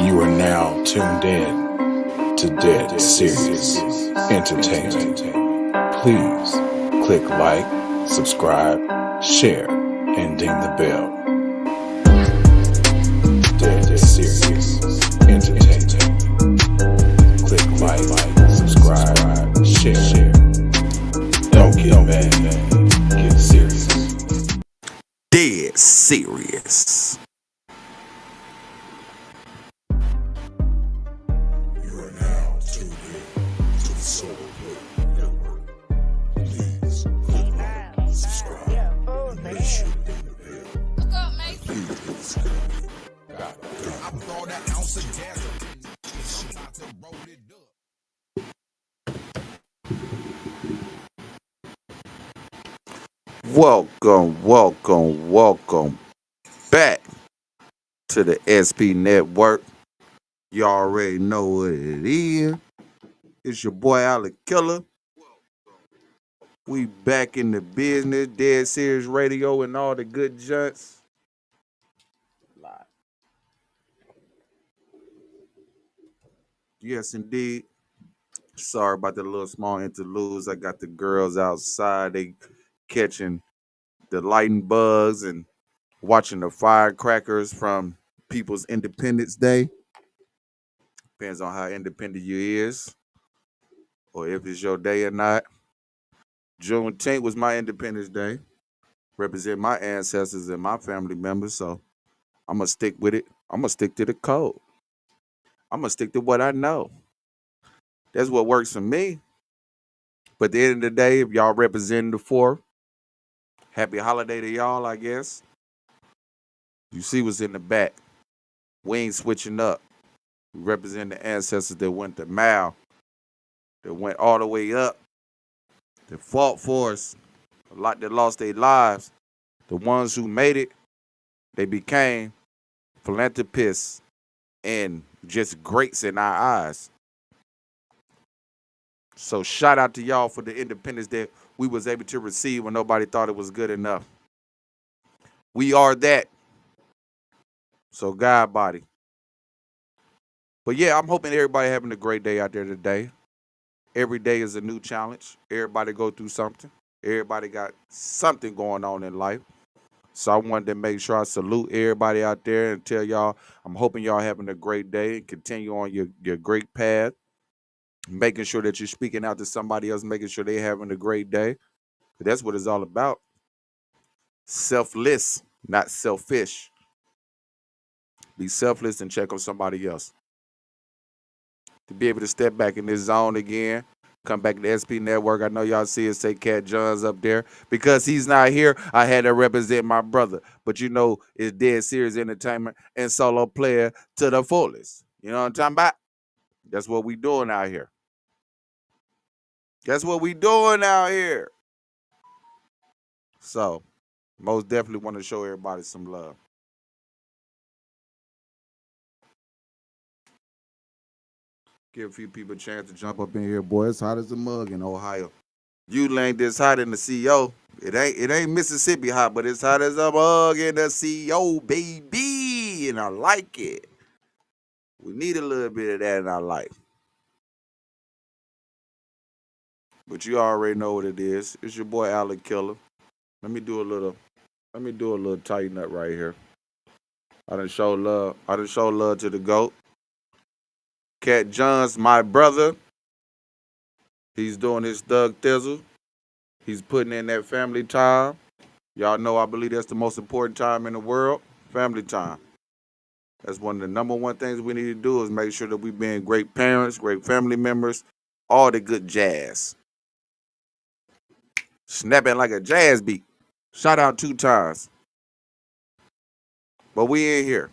You are now tuned in to Dead Serious Entertainment. Please click like, subscribe, share, and ding the bell. Dead Serious Entertainment. Click like, subscribe, share. Don't get mad, get serious. Dead serious. You are now tuned in to the Soul Play Network. Please click like, subscribe, and make sure to ding the bell. Please click I'm throwing that ounce of gas. I'm about to roll it up. Welcome back to the SP Network. You already know what it is. It's your boy Alec Killer. We back in the business, Dead Serious Radio and all the good junts. Yes, indeed. Sorry about the little small interludes. I got the girls outside. They catching the lightning bugs and watching the firecrackers from People's Independence Day. Depends on how independent you is, or if it's your day or not. Juneteenth was my Independence Day. Represent my ancestors and my family members, so I'm gonna stick with it. I'm gonna stick to the code. I'm gonna stick to what I know. That's what works for me. But at the end of the day, if y'all representing the fourth, happy holiday to y'all, I guess. You see what's in the back. We ain't switching up. We represent the ancestors that went the mile, that went all the way up, that fought for us, a lot that lost their lives. The ones who made it, they became philanthropists and just greats in our eyes. So shout out to y'all for the independence that we was able to receive when nobody thought it was good enough. We are that. So God body. But yeah, I'm hoping everybody having a great day out there today. Every day is a new challenge. Everybody go through something. Everybody got something going on in life. So I wanted to make sure I salute everybody out there and tell y'all I'm hoping y'all having a great day and continue on your great path. Making sure that you're speaking out to somebody else, making sure they're having a great day. That's what it's all about. Selfless, not selfish. Be selfless and check on somebody else. To be able to step back in this zone again, come back to the SP Network. I know y'all see us say Cat John's up there. Because he's not here, I had to represent my brother. But you know, it's Dead Serious Entertainment and Solo Player to the fullest. You know what I'm talking about? That's what we doing out here. That's what we doing out here. So, most definitely want to show everybody some love. Give a few people a chance to jump up in here, boy. It's hot as a mug in Ohio. You ain't this hot in the CO. It ain't Mississippi hot, but it's hot as a mug in the CO, baby. And I like it. We need a little bit of that in our life. But you already know what it is. It's your boy Alec Killer. Let me do a little tighten up right here. I done show love. I done show love to the GOAT. Cat John's my brother. He's doing his thug thizzle. He's putting in that family time. Y'all know I believe that's the most important time in the world. Family time. That's one of the number one things we need to do is make sure that we being great parents, great family members, all the good jazz. Snapping like a jazz beat. Shout out 2 times. But we in here.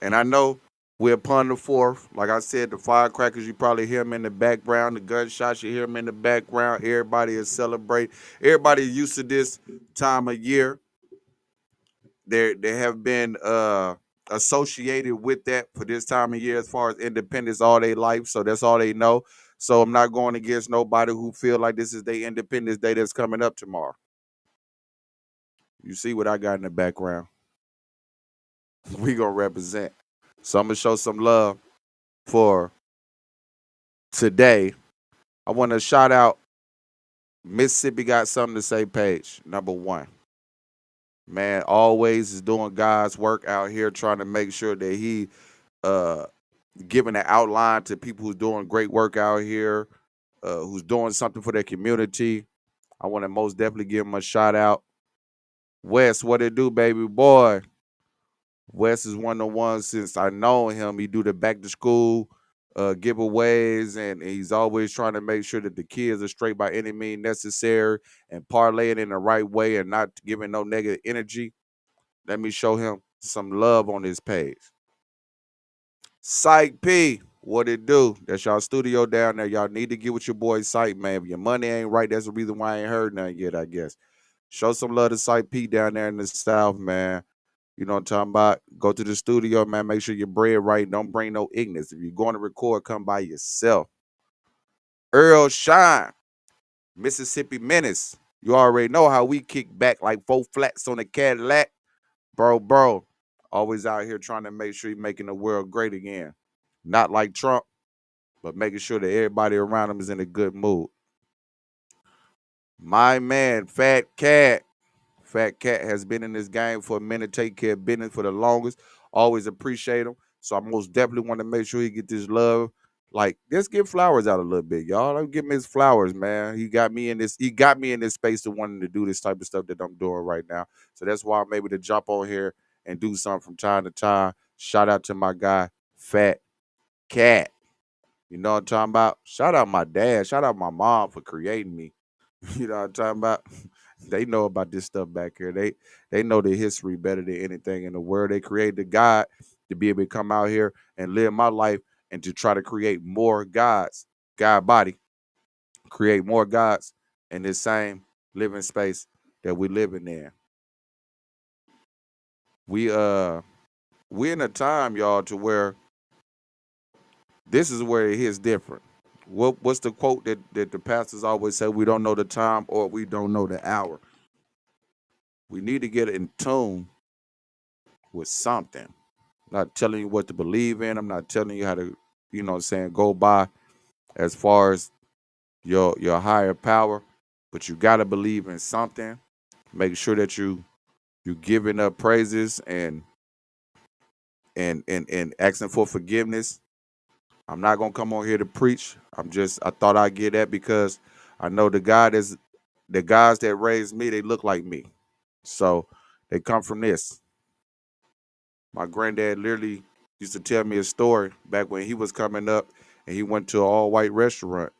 And I know we're upon the fourth. Like I said, the firecrackers, you probably hear them in the background. The gunshots, you hear them in the background. Everybody is celebrating. Everybody used to this time of year. They have been associated with that for this time of year as far as independence all their life. So that's all they know. So I'm not going against nobody who feel like this is their Independence Day that's coming up tomorrow. You see what I got in the background. We gonna represent. So I'm gonna show some love for today. I want to shout out Mississippi Got Something to Say page, #1. Man, always is doing God's work out here, trying to make sure that he uh giving an outline to people who's doing great work out here, who's doing something for their community. I want to most definitely give him a shout out. Wes, what it do, baby boy? Wes is one of the ones since I know him. He do the back to school giveaways, and he's always trying to make sure that the kids are straight by any means necessary and parlay it in the right way and not giving no negative energy. Let me show him some love on his page. Psych P, what it do? That's y'all studio down there. Y'all need to get with your boy Psych, man. If your money ain't right, that's the reason why I ain't heard nothing yet, I guess. Show some love to Psych P down there in the South, man. You know what I'm talking about? Go to the studio, man. Make sure your bread right. Don't bring no ignorance. If you're going to record, come by yourself. Earl Shine, Mississippi Menace. You already know how we kick back like 4 flats on a Cadillac. Bro. Always out here trying to make sure you're making the world great again. Not like Trump, but making sure that everybody around him is in a good mood. My man, Fat Cat. Fat Cat has been in this game for a minute, take care of business for the longest. Always appreciate him. So I most definitely want to make sure he get this love. Like, let's give flowers out a little bit, y'all. Let's give him his flowers, man. He got me in this space to wanting to do this type of stuff that I'm doing right now. So that's why I'm able to jump on here and do something from time to time. Shout out to my guy, Fat Cat. You know what I'm talking about? Shout out my dad. Shout out my mom for creating me. You know what I'm talking about? They know about this stuff back here. They know the history better than anything in the world. They created God to be able to come out here and live my life and to try to create more gods, God body, create more gods in this same living space that we living in. We in a time, y'all, to where this is where it hits different. What's the quote that the pastors always say? We don't know the time or we don't know the hour. We need to get in tune with something. I'm not telling you what to believe in. I'm not telling you how to, go by as far as your higher power, but you gotta believe in something. Make sure that you giving up praises and asking for forgiveness. I'm not gonna come on here to preach. I thought I'd get that because I know the guys that raised me, they look like me. So they come from this. My granddad literally used to tell me a story back when he was coming up and he went to an all-white restaurant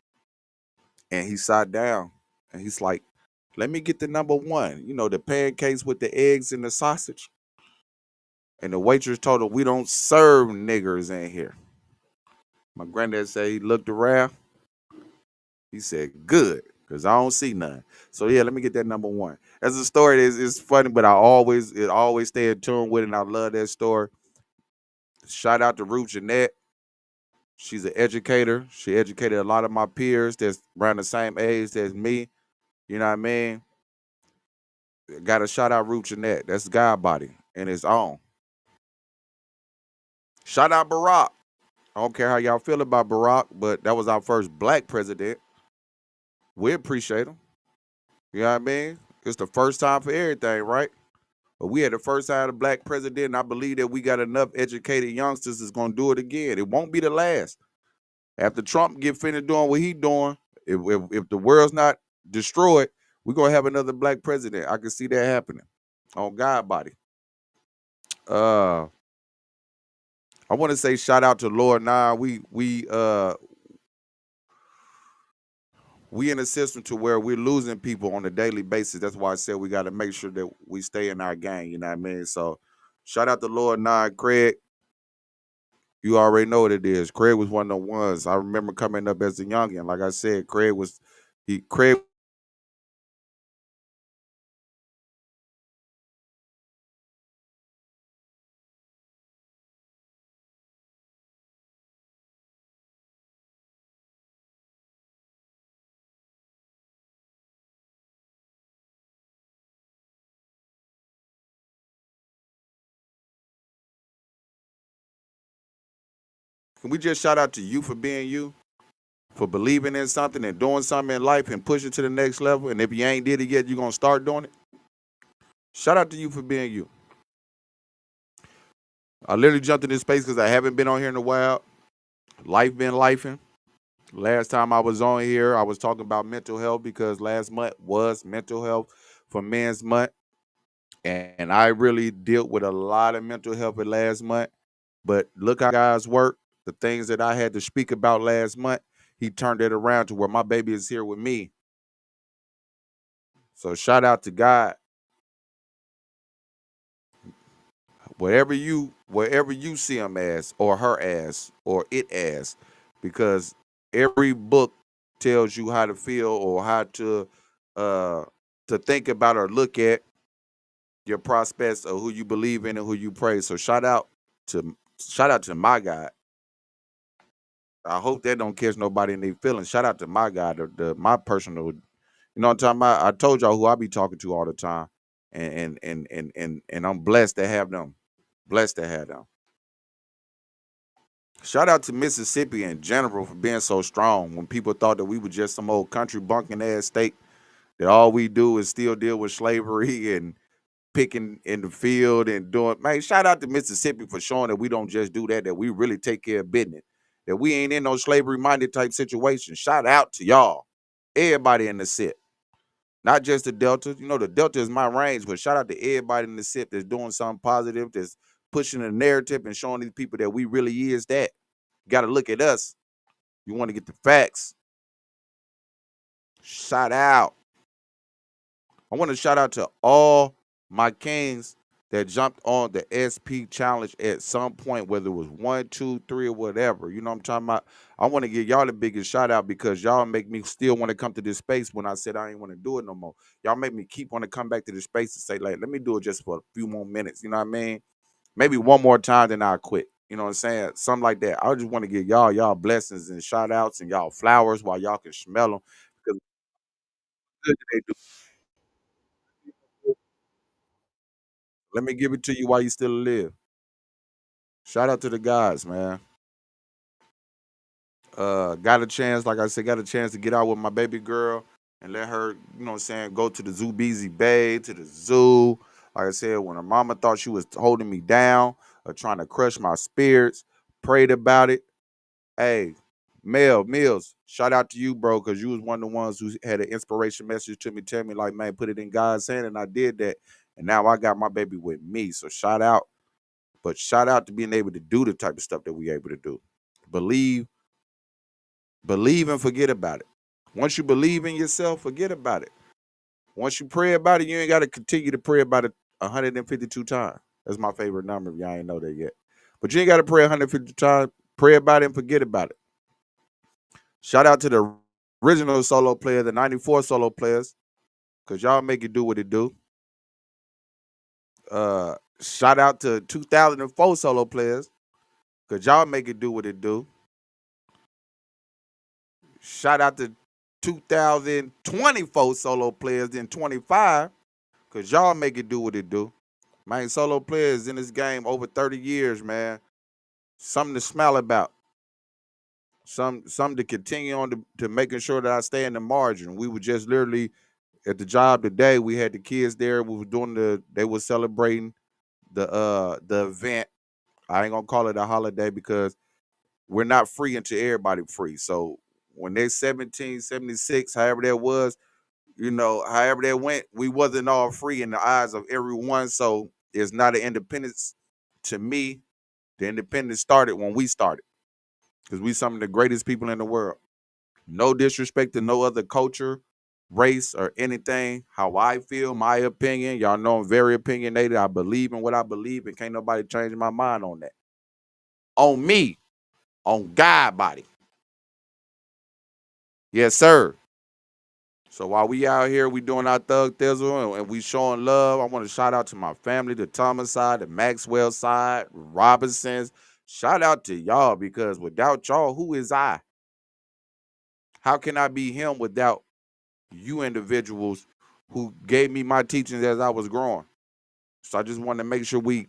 and he sat down and he's like, let me get the #1, the pancakes with the eggs and the sausage. And the waitress told him, we don't serve niggers in here. My granddad said he looked around. He said, good, because I don't see none. So yeah, let me get that #1. As a story, it's funny, but it always stay in tune with it, and I love that story. Shout out to Ruth Jeanette. She's an educator. She educated a lot of my peers that's around the same age as me. You know what I mean? Got to shout out Ruth Jeanette. That's God body in his own. Shout out Barack. I don't care how y'all feel about Barack, but that was our first black president. We appreciate him. You know what I mean? It's the first time for everything, right? But we had the first time a black president, and I believe that we got enough educated youngsters that's going to do it again. It won't be the last. After Trump get finished doing what he doing, if the world's not destroyed, we're going to have another black president. I can see that happening on God body. I want to say shout out to Lord Nah. We in a system to where we're losing people on a daily basis. That's why I said we got to make sure that we stay in our game. You know what I mean? So shout out to Lord Nah, Craig. You already know what it is. Craig was one of the ones. I remember coming up as a youngin'. Like I said, Craig Can we just shout out to you for being you, for believing in something and doing something in life and pushing to the next level? And if you ain't did it yet, you're gonna start doing it. Shout out to you for being you. I literally jumped in this space because I haven't been on here in a while. Life been lifing. Last time I was on here, I was talking about mental health because last month was mental health for Men's Month. And I really dealt with a lot of mental health at last month. But look how guys work. The things that I had to speak about last month, he turned it around to where my baby is here with me. So shout out to God. Wherever you see him as, or her as, or it as, because every book tells you how to feel or how uh to think about or look at your prospects or who you believe in and who you praise. So shout out to my God. I hope that don't catch nobody in their feelings. Shout out to my God, my personal, what I'm talking about. I told y'all who I be talking to all the time, and I'm blessed to have them. Blessed to have them. Shout out to Mississippi in general for being so strong. When people thought that we were just some old country bunking ass state, that all we do is still deal with slavery and picking in the field and doing. Man, shout out to Mississippi for showing that we don't just do that, that we really take care of business, that we ain't in no slavery minded type situation. Shout out to y'all, everybody in the SIP, not just the Delta. The Delta is my range, but shout out to everybody in the SIP that's doing something positive, that's pushing the narrative and showing these people that we really is that. You got to look at us. You want to get the facts. Shout out. I want to shout out to all my kings that jumped on the SP challenge at some point, whether it was 1, 2, 3, or whatever. You know what I'm talking about? I want to give y'all the biggest shout out because y'all make me still want to come to this space when I said I ain't want to do it no more. Y'all make me keep want to come back to this space and say, like, let me do it just for a few more minutes. You know what I mean? Maybe one more time, then I'll quit. You know what I'm saying? Something like that. I just want to give y'all blessings and shout outs and y'all flowers while y'all can smell them. Because good that they do. Let me give it to you while you still live. Shout out to the guys, man. Got a chance, like I said, got a chance to get out with my baby girl and let her, what I'm saying, go to the Zoo Beezy Bay, to the zoo. Like I said, when her mama thought she was holding me down or trying to crush my spirits, prayed about it. Hey, Mel Mills, shout out to you, bro, because you was one of the ones who had an inspiration message to me, tell me like, man, put it in God's hand, and I did that, and now I got my baby with me. So shout out, but shout out to being able to do the type of stuff that we able to do. Believe, believe, and forget about it. Once you believe in yourself, forget about it. Once you pray about it, you ain't got to continue to pray about it 152 times. That's my favorite number. If y'all ain't know that yet, but you ain't got to pray 150 times. Pray about it and forget about it. Shout out to the original solo player, the 94 solo players, because y'all make it do what it do. Shout out to 2004 solo players, because y'all make it do what it do. Shout out to 2024 solo players in 25, because y'all make it do what it do. Man, solo players in this game over 30 years, man. Something to smile about. Something to continue on to making sure that I stay in the margin. We were just literally at the job today. We had the kids there. We were they were celebrating the event. I ain't gonna call it a holiday because we're not free until everybody free. So when they're 1776, however that was, however that went, we wasn't all free in the eyes of everyone. So it's not an independence to me. The independence started when we started because we some of the greatest people in the world. No disrespect to no other culture, race, or anything. How I feel, my opinion. Y'all know I'm very opinionated. I believe in what I believe, and can't nobody change my mind on that. On me, on God body. Yes, sir. So while we out here, we doing our thug thizzle and we showing love. I want to shout out to my family, the Thomas side, the Maxwell side, Robinsons. Shout out to y'all because without y'all, who is I? How can I be him without you individuals who gave me my teachings as I was growing? So I just want to make sure we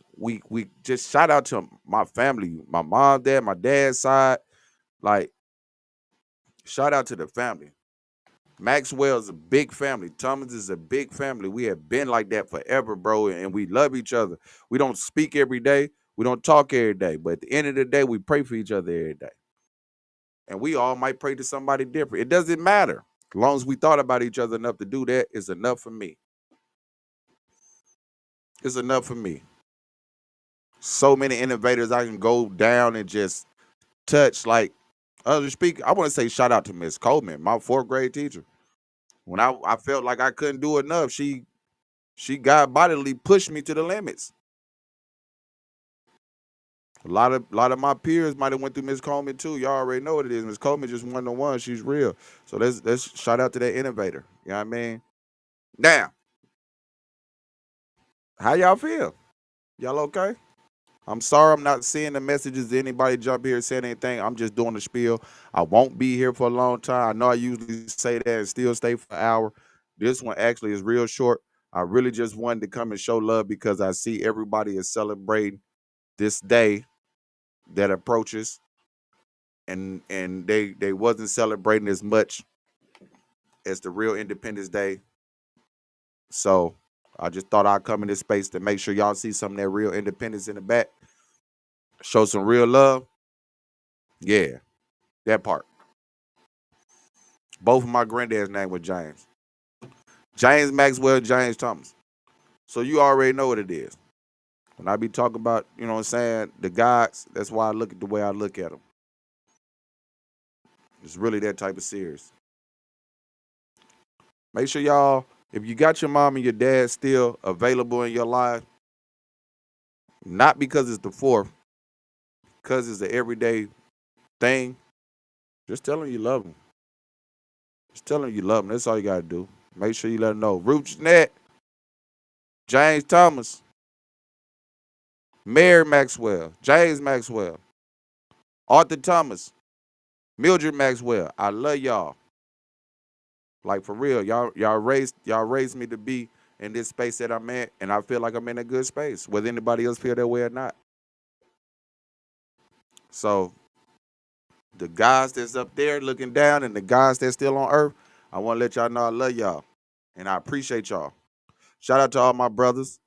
just shout out to my family, my mom, dad, my dad's side. Like, shout out to the family. Maxwell is a big family. Thomas is a big family. We have been like that forever, bro, and we love each other. We don't speak every day. We don't talk every day. But at the end of the day, we pray for each other every day. And we all might pray to somebody different. It doesn't matter. As long as we thought about each other enough to do that, it's enough for me. It's enough for me. So many innovators I can go down and just touch. Like, other speak, I want to say shout out to Miss Coleman, my fourth grade teacher. When I felt like I couldn't do enough, she God bodily pushed me to the limits. A lot of my peers might have went through Miss Coleman too. Y'all already know what it is. Miss Coleman just one on one. She's real. So let's shout out to that innovator. You know what I mean? Now, how y'all feel? Y'all okay? I'm sorry I'm not seeing the messages. Anybody jump here saying anything? I'm just doing the spiel. I won't be here for a long time. I know I usually say that and still stay for an hour. This one actually is real short. I really just wanted to come and show love because I see everybody is celebrating this day that approaches, and they wasn't celebrating as much as the real Independence Day. So I just thought I'd come in this space to make sure y'all see some of that real independence in the back. Show some real love. Yeah, that part. Both of my granddad's name was James. James Maxwell, James Thomas. So you already know what it is. When I be talking about, you know what I'm saying, the gods, that's why I look at the way I look at them. It's really that type of serious. Make sure y'all, if you got your mom and your dad still available in your life, not because it's the fourth, because it's an everyday thing, just tell them you love them. Just tell them you love them. That's all you got to do. Make sure you let them know. Ruth Jeanette, James Thomas, Mary Maxwell, James Maxwell, Arthur Thomas, Mildred Maxwell. I love y'all. Like, for real. Y'all raised me to be in this space that I'm at, and I feel like I'm in a good space, whether anybody else feel that way or not. So the guys that's up there looking down and the guys that's still on earth, I want to let y'all know I love y'all. And I appreciate y'all. Shout out to all my brothers,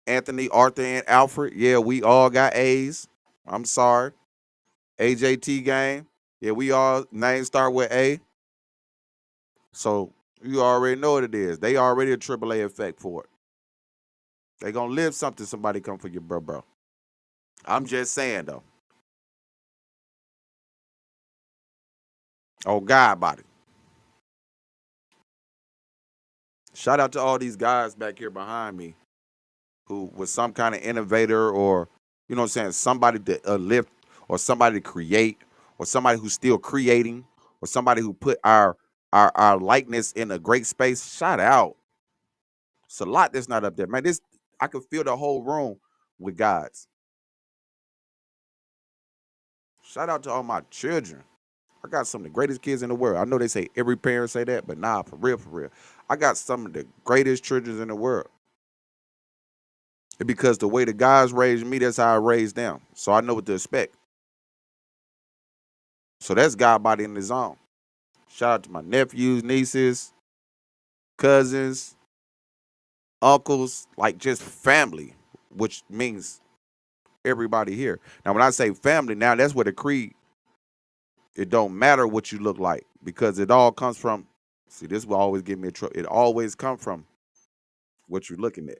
Anthony, Arthur, and Alfred. Yeah, we all got A's. I'm sorry. AJT game. Yeah, we all names start with A. So you already know what it is. They already a AAA effect for it. They gonna live something. Somebody come for your bro. I'm just saying though. Oh God, body. Shout out to all these guys back here behind me who was some kind of innovator, or, you know what I'm saying, somebody to lift, or somebody to create, or somebody who's still creating, or somebody who put our likeness in a great space. Shout out. It's a lot that's not up there, man. This, I can feel the whole room with gods. Shout out to all my children. I got some of the greatest kids in the world. I know they say every parent say that, but nah, for real, for real. I got some of the greatest children in the world. Because the way the guys raised me, that's how I raised them. So I know what to expect. So that's God body in his own. Shout out to my nephews, nieces, cousins, uncles, like just family, which means everybody here. Now, when I say family, now that's where the creed, it don't matter what you look like, because it all comes from, see, this will always give me a trouble. It always comes from what you're looking at.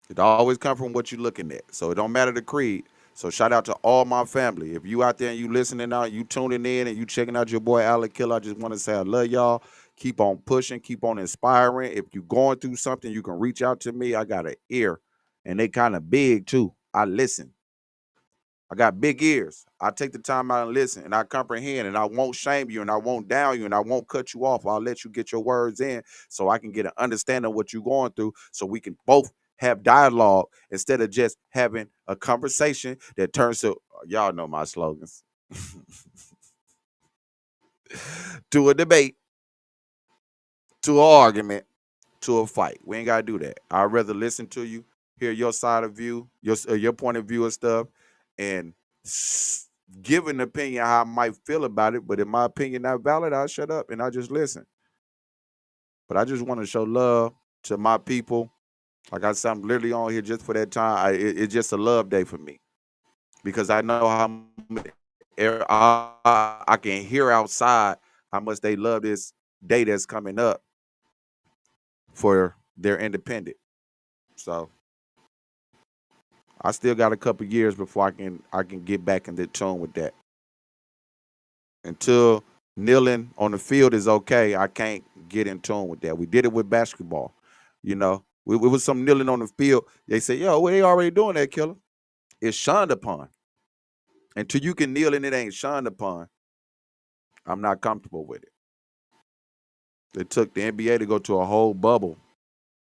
It always comes from what you're looking at. So it don't matter the creed. So shout out to all my family. If you out there and you listening out, you tuning in and you checking out your boy Alec Killer, I just want to say I love y'all. Keep on pushing, keep on inspiring. If you're going through something, you can reach out to me. I got an ear, and they kind of big too. I listen. I got big ears. I take the time out and listen, and I comprehend, and I won't shame you, and I won't down you, and I won't cut you off. I'll let you get your words in so I can get an understanding of what you're going through, so we can both have dialogue instead of just having a conversation that turns to, y'all know my slogans, to a debate. to an argument, to a fight. We ain't gotta do that. I'd rather listen to you, hear your side of view, your point of view and stuff, and give an opinion how I might feel about it. But if my opinion not valid, I'll shut up and I'll just listen. But I just want to show love to my people. Like I said, I'm literally on here just for that time. It's just a love day for me because I know how I can hear outside how much they love this day that's coming up for their independent. So I still got a couple years before I can get back in the tune with that. Until kneeling on the field is okay, I can't get in tune with that. We did it with basketball. You know, we was some kneeling on the field. They say, yo, well, they already doing that, killer. It's shunned upon. Until you can kneel and it ain't shunned upon, I'm not comfortable with it. It took the NBA to go to a whole bubble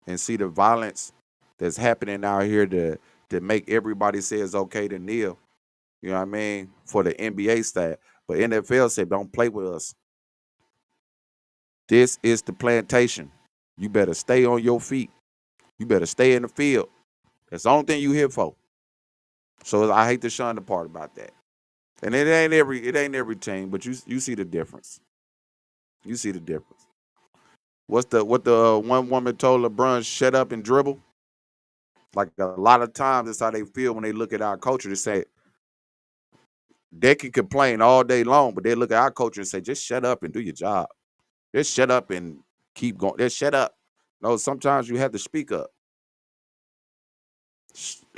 and see the violence that's happening out here to make everybody say it's okay to kneel. You know what I mean? For the NBA stat. But NFL said, don't play with us. This is the plantation. You better stay on your feet. You better stay in the field. That's the only thing you here for. So I hate to shun the part about that. And it ain't every team, but you see the difference. You see the difference. What the one woman told LeBron, shut up and dribble? Like a lot of times that's how they feel when they look at our culture. They say they can complain all day long, but they look at our culture and say, just shut up and do your job. Just shut up and keep going. Just shut up. No, sometimes you have to speak up.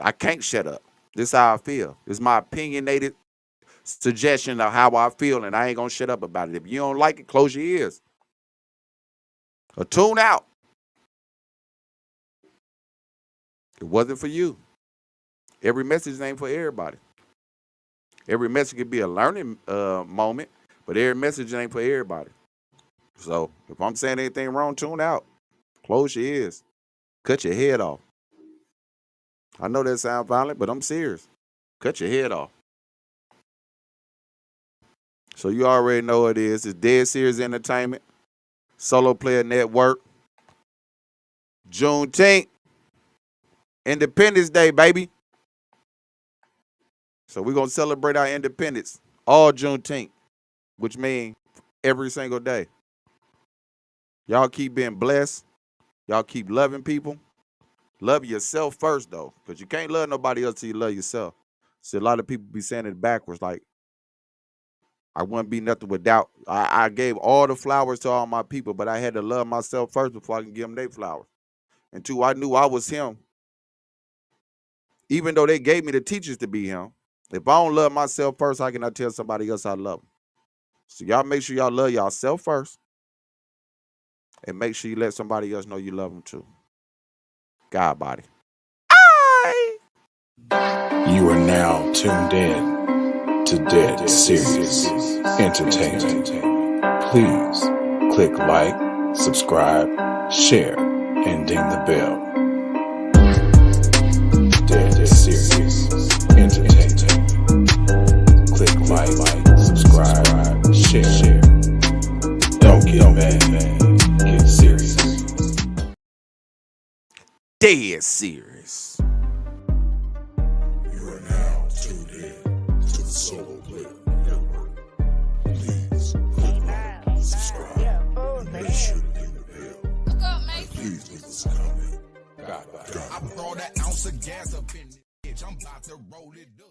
I can't shut up. This is how I feel. This is my opinionated suggestion of how I feel, and I ain't gonna shut up about it. If you don't like it, close your ears. Or tune out. It wasn't for you. Every message ain't for everybody. Every message could be a learning moment, but every message ain't for everybody. So if I'm saying anything wrong, tune out. Close your ears. Cut your head off. I know that sounds violent, but I'm serious. Cut your head off. So you already know what it is. It's Dead Serious Entertainment, Solo Player Network, Juneteenth, Independence Day, baby. So we're going to celebrate our independence all Juneteenth, which means every single day. Y'all keep being blessed. Y'all keep loving people. Love yourself first, though, because you can't love nobody else till you love yourself. See, a lot of people be saying it backwards, like, I wouldn't be nothing without. I gave all the flowers to all my people, but I had to love myself first before I can give them their flowers. And two, I knew I was him. Even though they gave me the teachers to be him, if I don't love myself first, how can I tell somebody else I love them? So y'all make sure y'all love yourself first. And make sure you let somebody else know you love them too. God body. You are now tuned in to Dead Serious Entertainment. Please click like, subscribe, share, and ding the bell. Dead Serious Entertainment. Click like, subscribe, share. Don't get mad, get serious. Dead Serious. You are now tuned in to the Solo Player Network. Please click like, subscribe, make sure to ding the bell. And please leave us a comment. God bless. I brought an ounce of gas up in this bitch. I'm about to roll it up.